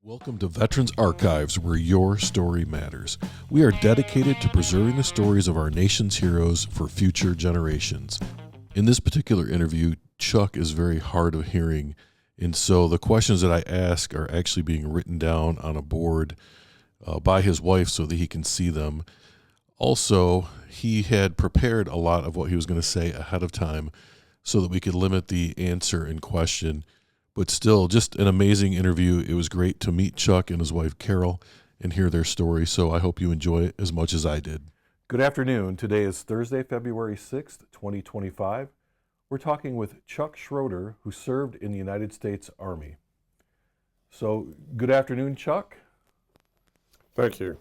Welcome to Veterans Archives, where your story matters. We are dedicated to preserving the stories of our nation's heroes for future generations. In this particular interview, Chuck is very hard of hearing, and so the questions that I ask are actually being written down on a board by his wife so that he can see them. Also, he had prepared a lot of what he was going to say ahead of time so that we could limit the answer in question. But still, just an amazing interview. It was great to meet Chuck and his wife, Carol, and hear their story. So I hope you enjoy it as much as I did. Good afternoon. Today is Thursday, February 6th, 2025. We're talking with Chuck Schroeder, who served in the United States Army. So, good afternoon, Chuck. Thank you.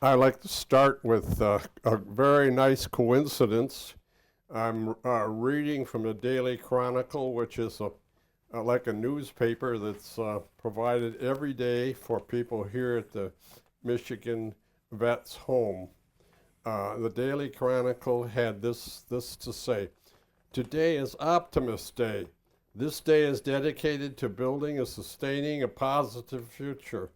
I'd like to start with a very nice coincidence. I'm reading from the Daily Chronicle, which is like a newspaper that's provided every day for people here at the Michigan Vets Home. The Daily Chronicle had this to say: "Today is Optimist Day. This day is dedicated to building and sustaining a positive future.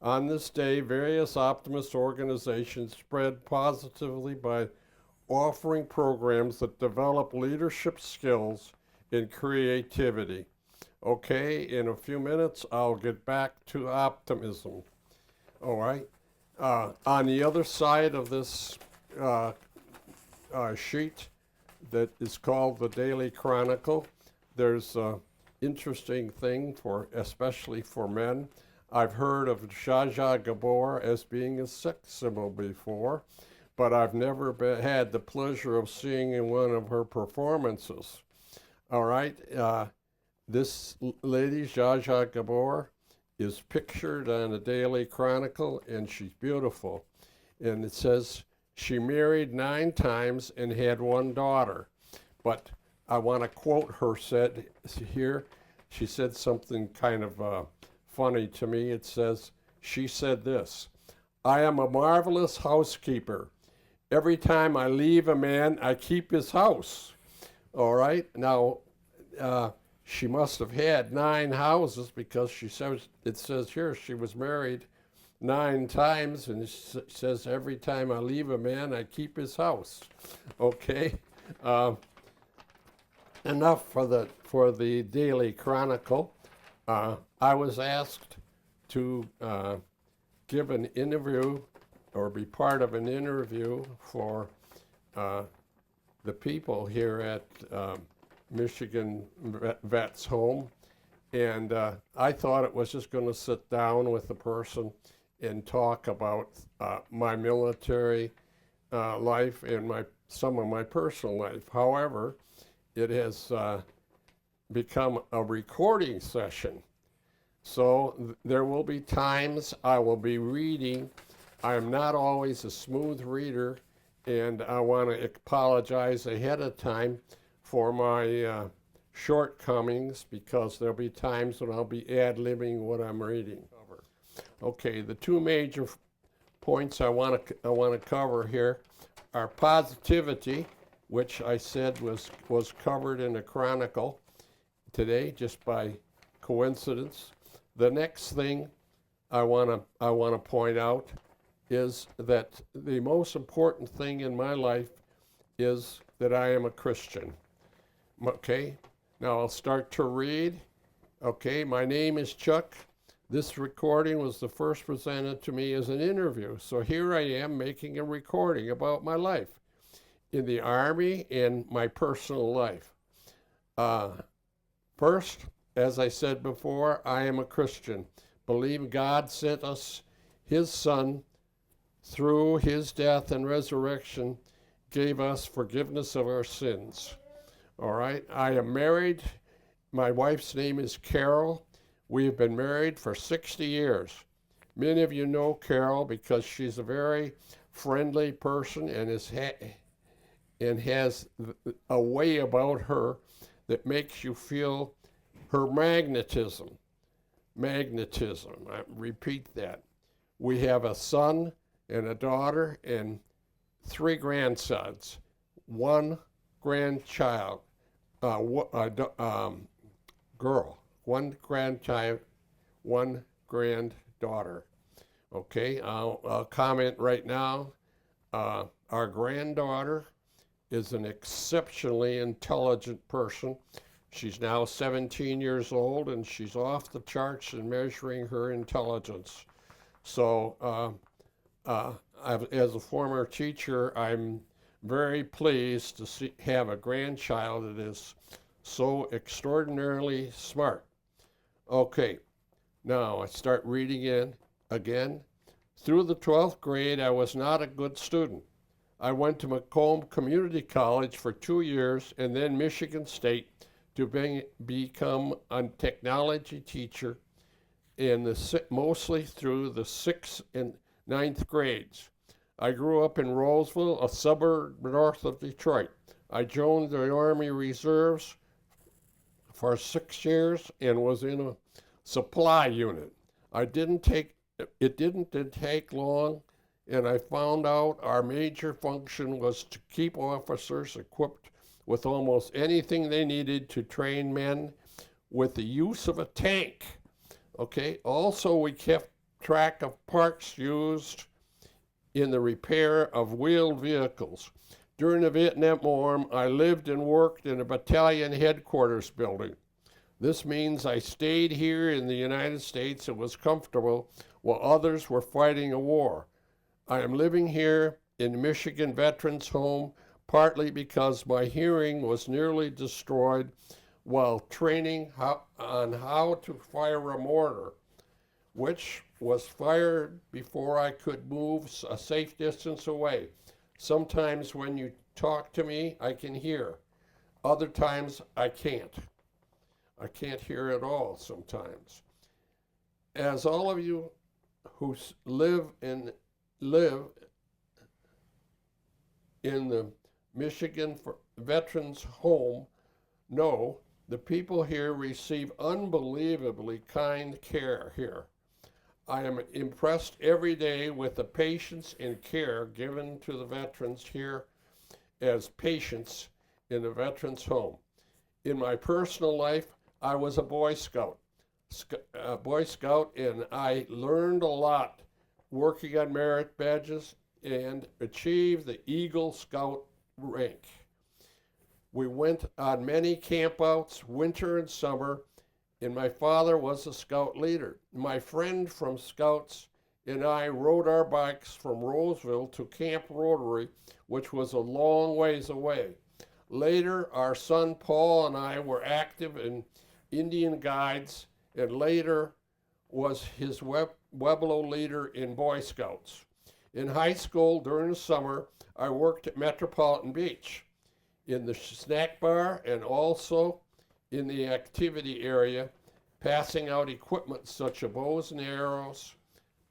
On this day, various optimist organizations spread positively by offering programs that develop leadership skills and creativity." Okay, in a few minutes, I'll get back to optimism. All right. On the other side of this sheet that is called the Daily Chronicle, there's an interesting thing especially for men. I've heard of Zsa Zsa Gabor as being a sex symbol before, but I've never had the pleasure of seeing in one of her performances. All right. This lady, Zsa Zsa Gabor, is pictured on the Daily Chronicle, and she's beautiful. And it says she married 9 times and had 1 daughter. But I want to quote her said here. She said something kind of funny to me. It says, she said this: "I am a marvelous housekeeper. Every time I leave a man, I keep his house." All right. Now, she must have had 9 houses, because it says here she was married 9 times, and it says every time I leave a man, I keep his house. Okay. Enough for the Daily Chronicle. I was asked to give an interview or be part of an interview for the people here at Michigan Vets Home, and I thought it was just going to sit down with the person and talk about my military life and some of my personal life. However, it has become a recording session, so there will be times I will be reading. I am not always a smooth reader, and I want to apologize ahead of time for my shortcomings, because there'll be times when I'll be ad-libbing what I'm reading. Okay, the 2 major points I want to cover here are positivity, which I said was covered in the Chronicle today just by coincidence. The next thing I want to point out is that the most important thing in my life is that I am a Christian. Okay, now I'll start to read. Okay, my name is Chuck. This recording was the first presented to me as an interview. So here I am making a recording about my life in the Army and my personal life. First, as I said before, I am a Christian. Believe God sent us his Son through his death and resurrection, gave us forgiveness of our sins. All right, I am married. My wife's name is Carol. We have been married for 60 years. Many of you know Carol because she's a very friendly person and has a way about her that makes you feel her magnetism. Magnetism, I repeat that. We have a son and a daughter and 3 grandsons, 1 grandchild, girl, 1 grandchild, one granddaughter. Okay, I'll comment right now. Our granddaughter is an exceptionally intelligent person. She's now 17 years old, and she's off the charts in measuring her intelligence. So, as a former teacher, I'm very pleased to have a grandchild that is so extraordinarily smart. Okay, now I start reading in again. Through the 12th grade, I was not a good student. I went to Macomb Community College for 2 years and then Michigan State to become a technology teacher mostly through the 6th and 9th grades. I grew up in Roseville, a suburb north of Detroit. I joined the Army Reserves for 6 years and was in a supply unit. It didn't take long, and I found out our major function was to keep officers equipped with almost anything they needed to train men with the use of a tank. Okay, also we kept track of parts used in the repair of wheeled vehicles. During the Vietnam War, I lived and worked in a battalion headquarters building. This means I stayed here in the United States and was comfortable while others were fighting a war. I am living here in Michigan Veterans Home partly because my hearing was nearly destroyed while training on how to fire a mortar, which was fired before I could move a safe distance away. Sometimes when you talk to me, I can hear. Other times I can't. I can't hear at all sometimes. As all of you who live in the Michigan Veterans Home know, the people here receive unbelievably kind care here. I am impressed every day with the patience and care given to the veterans here as patients in the Veterans Home. In my personal life, I was a Boy Scout, and I learned a lot working on merit badges and achieved the Eagle Scout rank. We went on many campouts, winter and summer, and my father was a Scout leader. My friend from Scouts and I rode our bikes from Roseville to Camp Rotary, which was a long ways away. Later, our son Paul and I were active in Indian Guides, and later was his Pueblo leader in Boy Scouts. In high school, during the summer, I worked at Metropolitan Beach in the snack bar and also in the activity area, passing out equipment such as bows and arrows,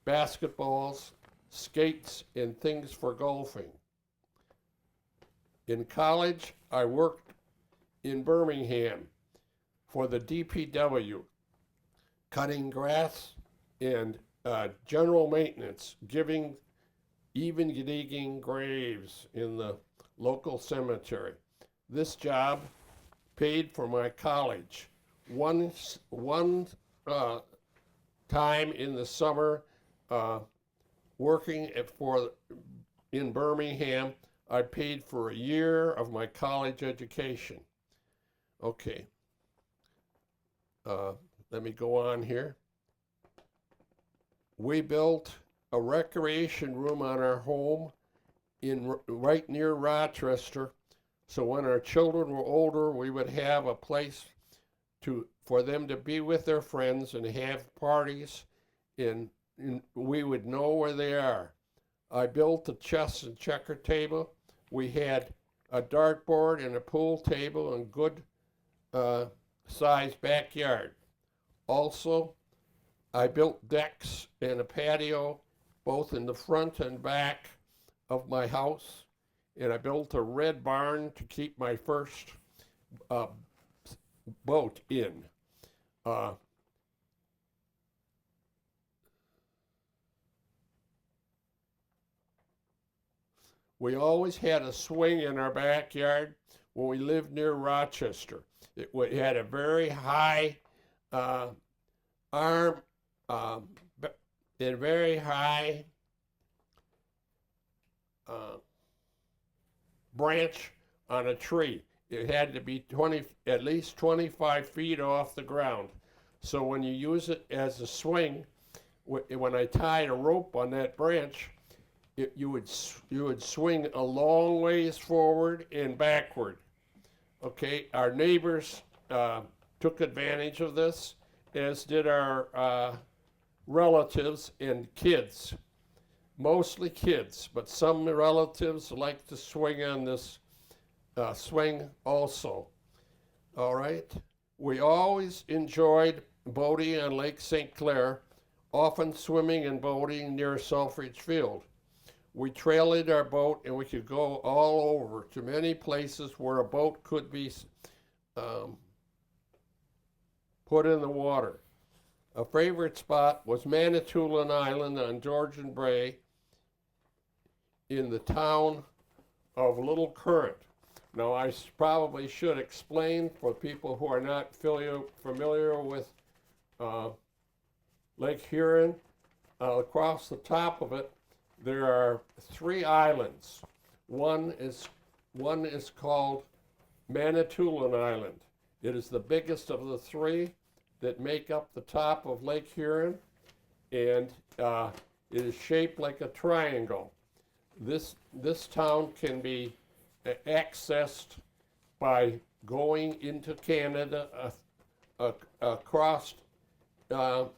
basketballs, skates, and things for golfing. In college, I worked in Birmingham for the DPW, cutting grass and general maintenance, even digging graves in the local cemetery. This job paid for my college. One time in the summer, working in Birmingham, I paid for a year of my college education. Okay. Let me go on here. We built a recreation room on our home right near Rochester, so when our children were older, we would have a place for them to be with their friends and have parties, and we would know where they are. I built a chess and checker table. We had a dartboard and a pool table and good sized backyard. Also, I built decks and a patio both in the front and back of my house, and I built a red barn to keep my first boat in. We always had a swing in our backyard when we lived near Rochester. It had a very high arm b- in very high branch on a tree. It had to be at least 25 feet off the ground. So when you use it as a swing, when I tied a rope on that branch, you would swing a long ways forward and backward. Okay, our neighbors took advantage of this, as did our relatives and kids. Mostly kids, but some relatives like to swing on this swing also. All right. We always enjoyed boating on Lake St. Clair, often swimming and boating near Selfridge Field. We trailed our boat and we could go all over to many places where a boat could be put in the water. A favorite spot was Manitoulin Island on Georgian Bay in the town of Little Current. Now, I probably should explain for people who are not familiar with Lake Huron. Across the top of it, there are 3 islands. One is called Manitoulin Island. It is the biggest of the 3 that make up the top of Lake Huron, and it is shaped like a triangle. This town can be accessed by going into Canada across the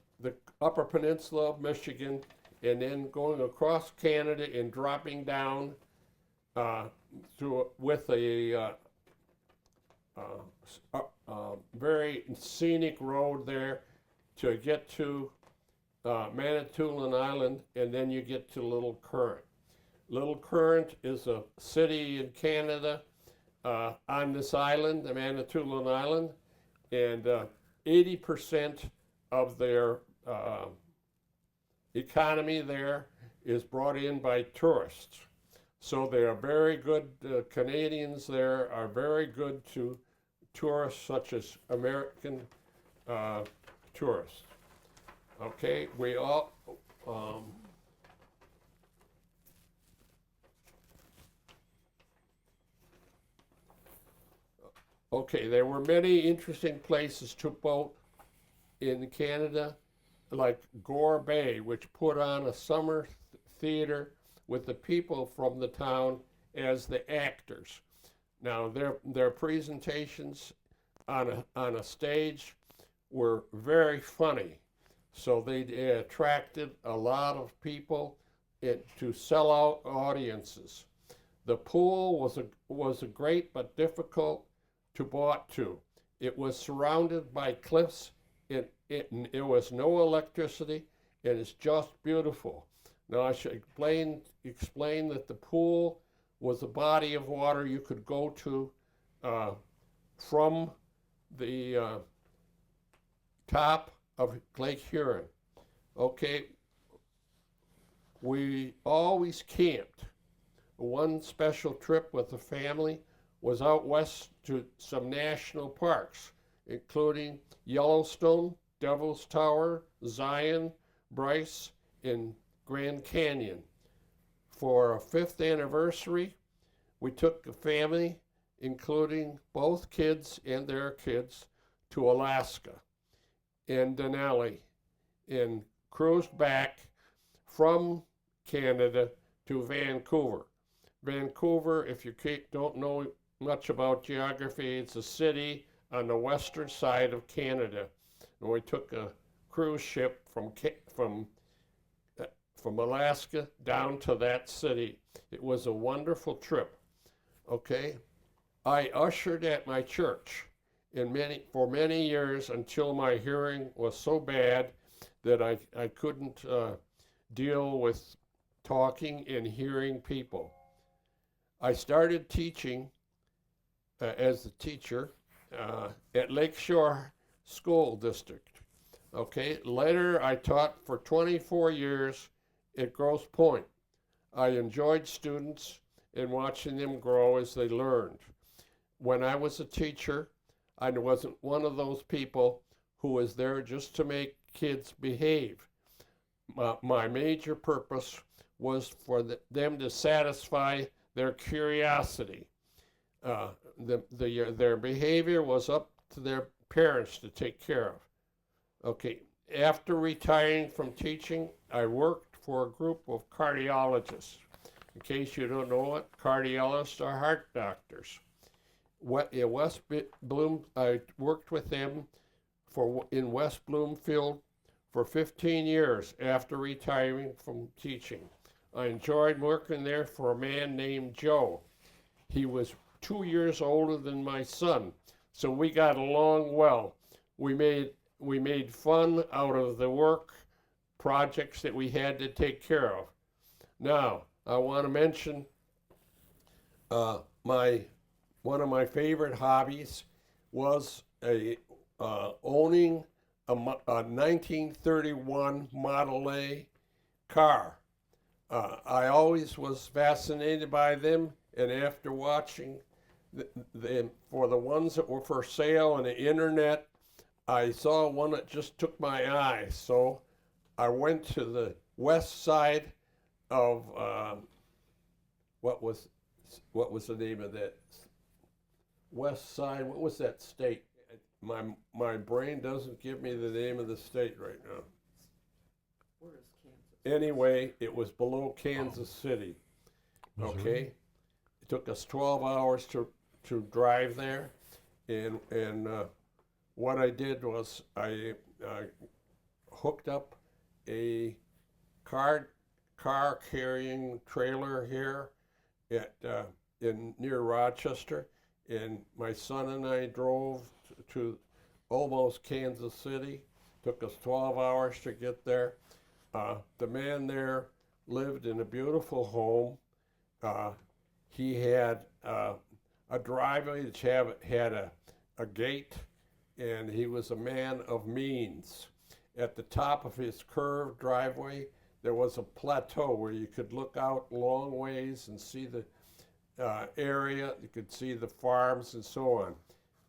Upper Peninsula of Michigan, and then going across Canada and dropping down with a very scenic road there to get to Manitoulin Island, and then you get to Little Current. Little Current is a city in Canada on this island, the Manitoulin Island, and 80% of their economy there is brought in by tourists. So they are very good, Canadians there are very good to tourists such as American tourists. Okay, we all, okay, there were many interesting places to boat in Canada, like Gore Bay, which put on a summer theater with the people from the town as the actors. Now, their presentations on a stage were very funny, so they attracted a lot of people to sell out audiences. The pool was a great but difficult to boat to. It was surrounded by cliffs. It was no electricity. It is just beautiful. Now I should explain that the pool was a body of water you could go to from the top of Lake Huron. Okay, we always camped. One special trip with the family was out west to some national parks, including Yellowstone, Devil's Tower, Zion, Bryce, and Grand Canyon. For our 5th anniversary, we took the family, including both kids and their kids, to Alaska and Denali, and cruised back from Canada to Vancouver. Vancouver, if you don't know much about geography, it's a city on the western side of Canada. And we took a cruise ship from Alaska down to that city. It was a wonderful trip. Okay, I ushered at my church for many years until my hearing was so bad that I couldn't deal with talking and hearing people. I started teaching as a teacher at Lakeshore School District. Okay, later I taught for 24 years at Grosse Pointe. I enjoyed students and watching them grow as they learned. When I was a teacher, I wasn't one of those people who was there just to make kids behave. My major purpose was for them to satisfy their curiosity. Their behavior was up to their parents to take care of. Okay, after retiring from teaching, I worked for a group of cardiologists. In case you don't know it, cardiologists are heart doctors. In West Bloom, I worked with them in West Bloomfield for 15 years after retiring from teaching. I enjoyed working there for a man named Joe. He was 2 years older than my son, so we got along well. We made fun out of the work projects that we had to take care of. Now, I want to mention one of my favorite hobbies was owning a 1931 Model A car. I always was fascinated by them, and after watching for the ones that were for sale on the internet, I saw one that just took my eye. So I went to the west side of what was the name of that west side? What was that state? My brain doesn't give me the name of the state right now. Where is Kansas? Anyway, it was below Kansas City. Okay, it took us 12 hours to drive there, and what I did was I hooked up a car carrying trailer here near Rochester, and my son and I drove to almost Kansas City. Took us 12 hours to get there. The man there lived in a beautiful home. He had a driveway which had a gate, and he was a man of means. At the top of his curved driveway, there was a plateau where you could look out long ways and see the area. You could see the farms and so on.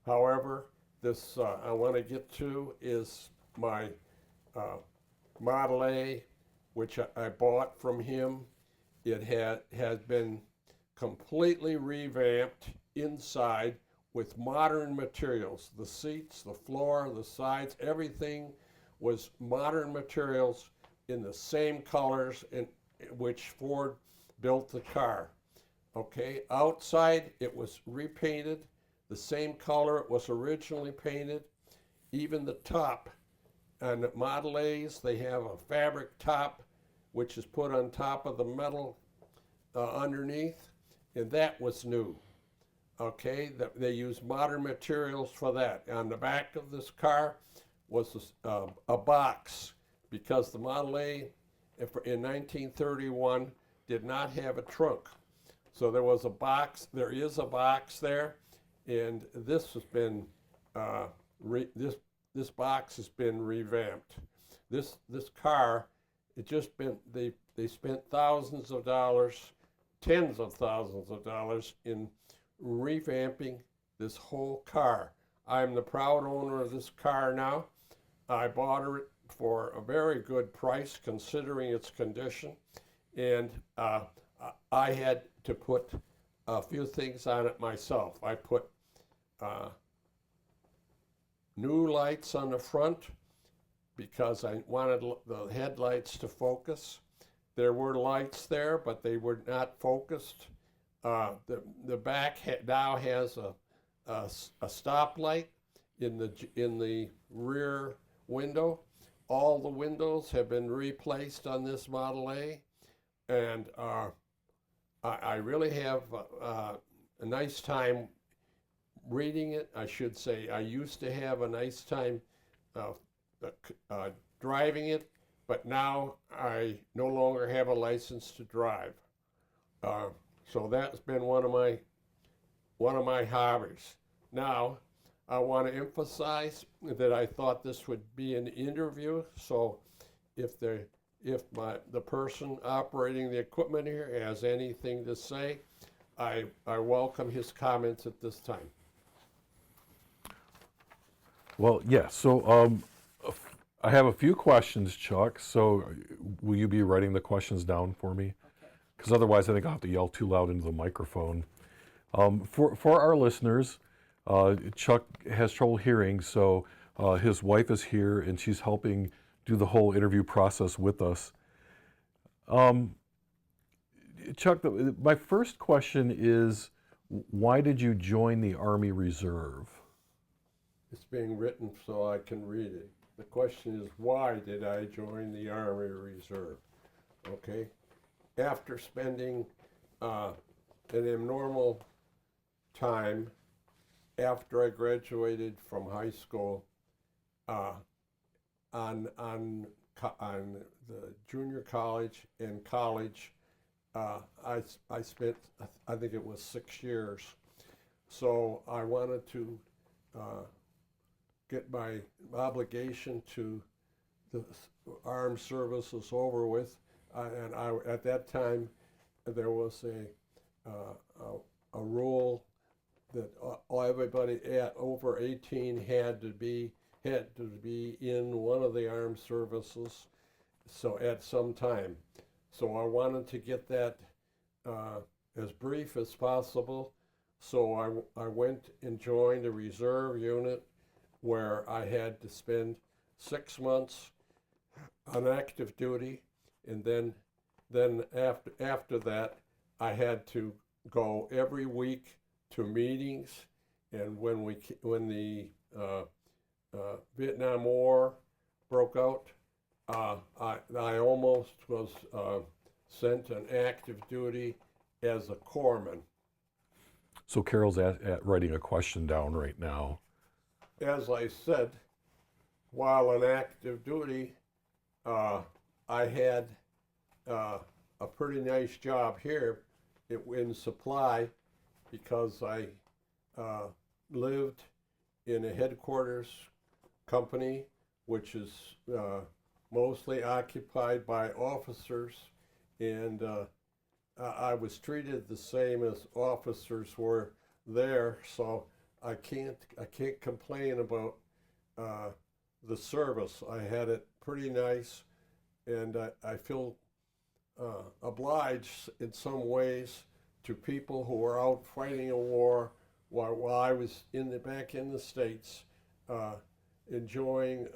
However, this I want to get to is my Model A, which I bought from him. It has been completely revamped inside with modern materials. The seats, the floor, the sides, everything was modern materials in the same colors in which Ford built the car. Okay, outside it was repainted the same color it was originally painted. Even the top on the Model A's, they have a fabric top which is put on top of the metal underneath, and that was new. Okay, they use modern materials for that. On the back of this car was a box, because the Model A in 1931 did not have a trunk. So there was a box, there is a box there, and this has been, this box has been revamped. This car, it just been, they spent thousands of dollars, tens of thousands of dollars in revamping this whole car. I'm the proud owner of this car now. I bought it for a very good price considering its condition, and I had to put a few things on it myself. I put new lights on the front because I wanted the headlights to focus. There were lights there, but they were not focused. The back now has a stoplight in the rear window. All the windows have been replaced on this Model A, and I really have a nice time reading it. I should say I used to have a nice time driving it, but now I no longer have a license to drive. So that's been one of my hobbies. Now, I want to emphasize that I thought this would be an interview. So, if the person operating the equipment here has anything to say, I welcome his comments at this time. Well, yeah. So I have a few questions, Chuck, so will you be writing the questions down for me? Okay. Because otherwise I think I'll have to yell too loud into the microphone. For our listeners, Chuck has trouble hearing, so his wife is here and she's helping do the whole interview process with us. Chuck, my first question is, why did you join the Army Reserve? It's being written so I can read it. The question is, why did I join the Army Reserve? Okay. After spending an abnormal time after I graduated from high school on the junior college and college, I spent, I think it was 6 years. So I wanted to get my obligation to the armed services over with. And at that time, there was a rule that everybody over 18 had to be in one of the armed services. So at some time, so I wanted to get that as brief as possible. So I went and joined a reserve unit where I had to spend 6 months on active duty, and then after that, I had to go every week to meetings. And when the Vietnam War broke out, I almost was sent on active duty as a corpsman. So Carol's at writing a question down right now. As I said, while on active duty, I had a pretty nice job here in supply, because I lived in a headquarters company, which is mostly occupied by officers, and I was treated the same as officers were there, so I can't complain about the service. I had it pretty nice, and I feel obliged in some ways to people who were out fighting a war while I was back in the States, enjoying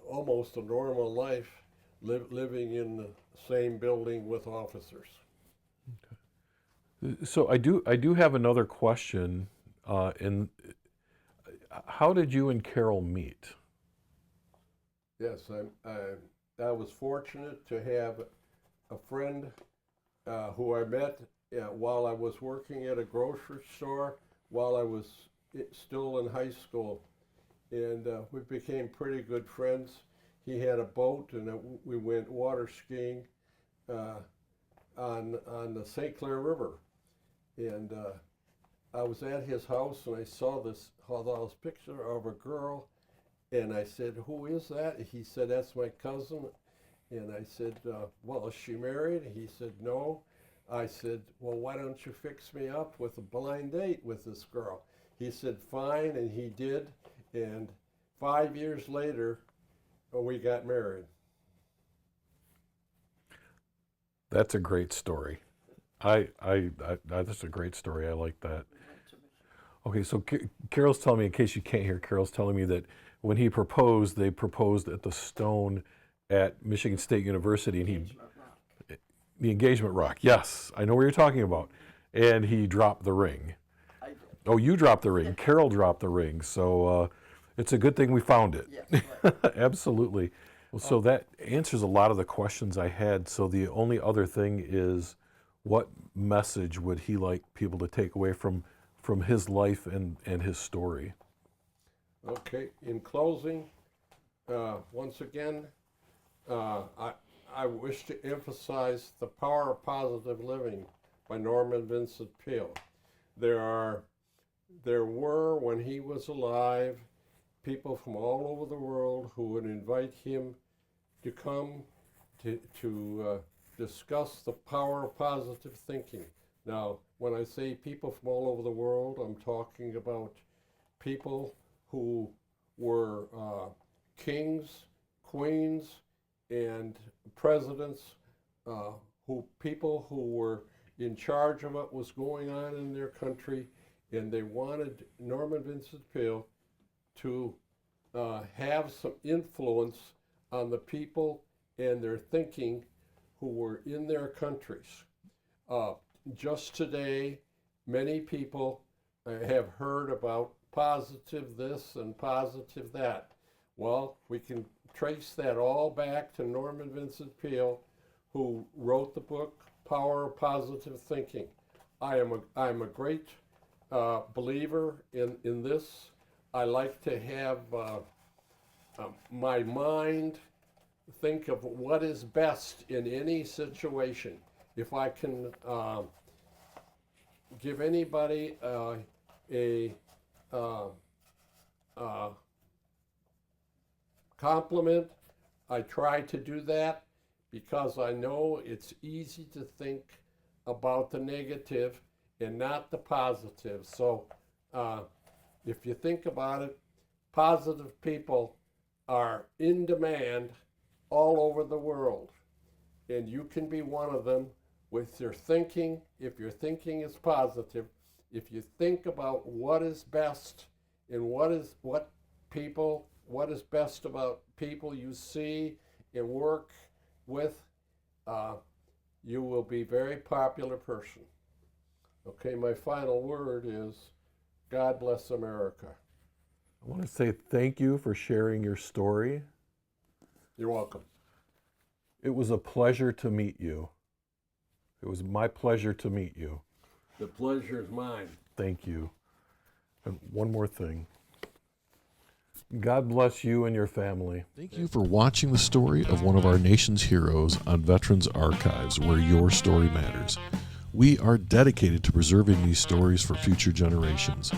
almost a normal life, living in the same building with officers. So I do have another question. How did you and Carol meet? Yes, I was fortunate to have a friend who I met while I was working at a grocery store while I was still in high school, and we became pretty good friends. He had a boat, and we went water skiing on the St. Clair River, and I was at his house, and I saw this picture of a girl, and I said, "Who is that?" He said, "That's my cousin." And I said, "Well, is she married?" He said, "No." I said, "Well, why don't you fix me up with a blind date with this girl?" He said, "Fine," and he did. And 5 years later, we got married. That's a great story. That's a great story. I like that. Okay, so Carol's telling me, in case you can't hear, Carol's telling me that when he proposed, they proposed at the Stone at Michigan State University, and the engagement rock. Yes, I know what you're talking about. And he dropped the ring. I did. Oh, you dropped the ring. Carol dropped the ring. So it's a good thing we found it. Yes, right. Absolutely. Well, so that answers a lot of the questions I had. So the only other thing is, what message would he like people to take away from his life and his story? Okay, in closing, once again, I wish to emphasize The Power of Positive Living by Norman Vincent Peale. There were, when he was alive, people from all over the world who would invite him to come to discuss the power of positive thinking. Now, when I say people from all over the world, I'm talking about people who were kings, queens, and presidents, people who were in charge of what was going on in their country, and they wanted Norman Vincent Peale to have some influence on the people and their thinking who were in their countries. Just today, many people have heard about positive this and positive that. Well, we can trace that all back to Norman Vincent Peale, who wrote the book Power of Positive Thinking. I'm a great believer in this. I like to have my mind think of what is best in any situation. If I can give anybody a compliment, I try to do that, because I know it's easy to think about the negative and not the positive. So if you think about it, positive people are in demand all over the world, and you can be one of them with your thinking. If your thinking is positive, if you think about what is best and what is best about people you see and work with, you will be a very popular person. Okay, my final word is, God bless America. I want to say thank you for sharing your story. You're welcome. It was a pleasure to meet you. It was my pleasure to meet you. The pleasure is mine. Thank you. And one more thing. God bless you and your family. Thank you for watching the story of one of our nation's heroes on Veterans Archives, where your story matters. We are dedicated to preserving these stories for future generations.